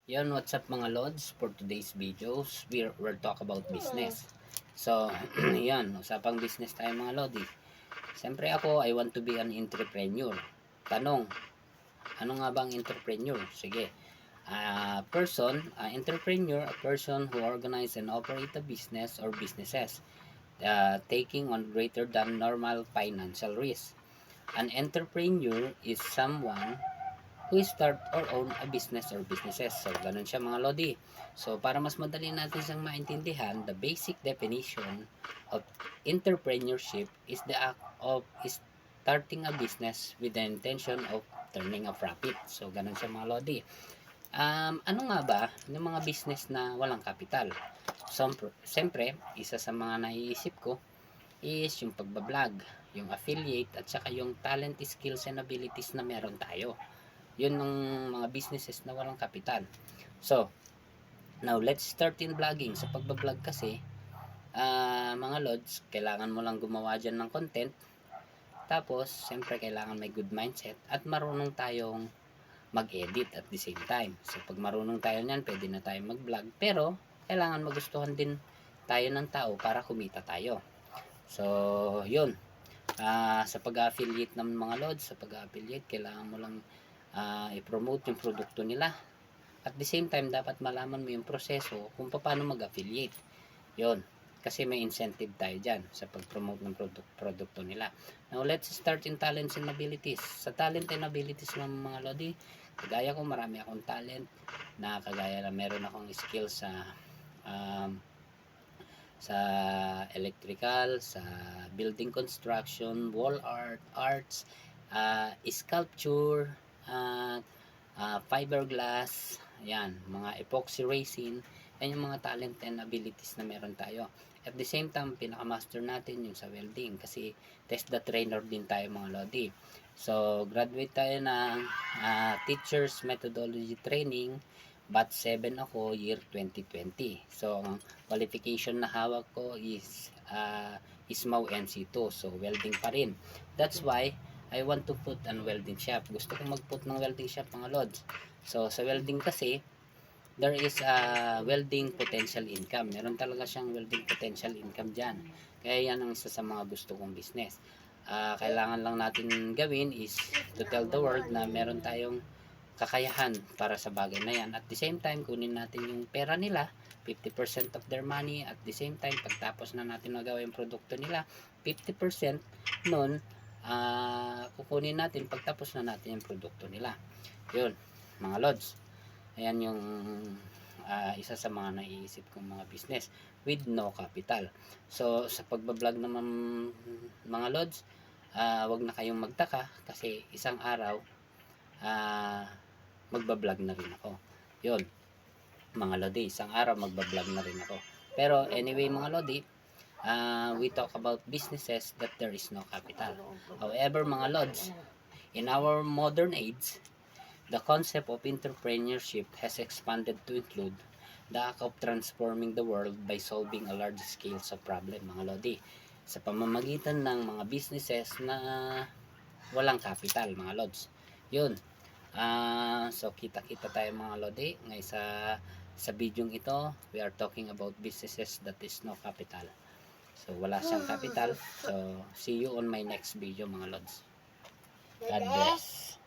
Yan, what's up mga lods? For today's videos, we're talk about business. So, yan, usapang business tayo mga lodi. Siyempre ako, I want to be an entrepreneur. Tanong, ano nga bang entrepreneur? Sige. Entrepreneur, a person who organize and operate a business or businesses, taking on greater than normal financial risk. An entrepreneur is someone who start or own a business or businesses. So, ganun siya mga lodi. So, para mas madali natin siyang maintindihan, the basic definition of entrepreneurship is the act of starting a business with the intention of turning a profit. So, ganun siya mga lodi. Ano nga ba yung mga business na walang kapital? So, siyempre, isa sa mga naiisip ko is yung pagbablog, yung affiliate, at saka yung talent, skills, and abilities na meron tayo. Yun ng mga businesses na walang kapital. So, now let's start in vlogging. Sa pagbablog kasi, mga lods, kailangan mo lang gumawa dyan ng content. Tapos, siyempre, kailangan may good mindset at marunong tayong mag-edit at the same time. So, pag marunong tayo niyan, pwede na tayo mag-vlog. Pero, kailangan magustuhan din tayo ng tao para kumita tayo. So, yun. Sa pag-affiliate ng mga lods, sa pag-affiliate, kailangan mo lang i-promote yung produkto nila. At the same time, dapat malaman mo yung proseso kung paano mag-affiliate. Yon. Kasi may incentive tayo dyan sa pag-promote ng produkto nila. Now, let's start in talents and abilities. Sa talent and abilities ng mga lodi, kagaya ko, marami akong talent na kagaya na meron akong skill um, sa electrical, sa building construction, wall art, arts, sculpture, uh, fiberglass, yan, mga epoxy resin, yan yung mga talent and abilities na meron tayo. At the same time, pinaka-master natin yung sa welding kasi test the trainer din tayo mga lodi. So, graduate tayo ng teacher's methodology training, batch 7 ako, year 2020. So, ang qualification na hawak ko is ISMAW NC2. So, welding pa rin. That's why, I want to put an welding shop. Gusto kong mag-put ng welding shop mga lods. So, sa welding kasi, there is a welding potential income. Meron talaga siyang welding potential income dyan. Kaya yan ang isa sa mga gusto kong business. Kailangan lang natin gawin is to tell the world na meron tayong kakayahan para sa bagay na yan. At the same time, kunin natin yung pera nila, 50% of their money. At the same time, pagtapos na natin magawa yung produkto nila, 50% nun, kukunin natin pagtapos na natin yung produkto nila. Yun, mga lods. Ayan yung isa sa mga naiisip kong mga business with no capital. So, sa pagbablog naman mga lods, wag na kayong magtaka kasi isang araw, magbablog na rin ako. Yun, mga lodi, isang araw magbablog na rin ako. Pero anyway mga lodi, we talk about businesses that there is no capital. However mga lods, in our modern age, the concept of entrepreneurship has expanded to include the act of transforming the world by solving a large scale of problem mga lodi sa pamamagitan ng mga businesses na walang capital mga lods. Yun. So kita-kita tayo mga lodi ngayon sa video ito, we are talking about businesses that is no capital. So wala siyang capital. So see you on my next video mga lods. God bless.